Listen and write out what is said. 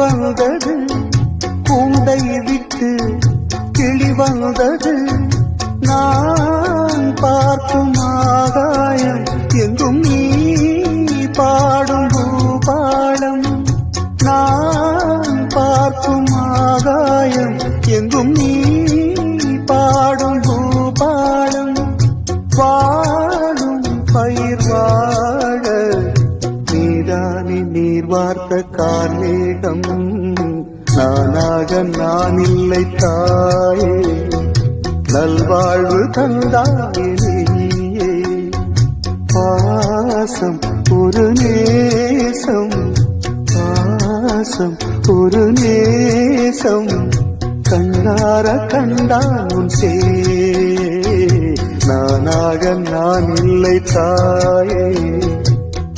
வந்தது, கூண்டை விட்டு கிளி வந்தது. நான் பார்க்கும் ஆகாயம் எங்கும் நீ பாடும் பூபாலம். நான் பார்க்கும் ஆகாயம் எங்கும் நீ பாடும் பூபாலம். வாழும் பயிர் வாழ நீதானே நீர் வார்த்த கார்மேகம். நானாக நான் இல்லை தாயே, நல்வாழ்வு தந்தாயே நீயே. பாசம் ஒரு நேசம், பாசம் ஒரு நேசம், கண்ணார கண்டான் உன் சே. நானாக நான் இல்லை தாயே.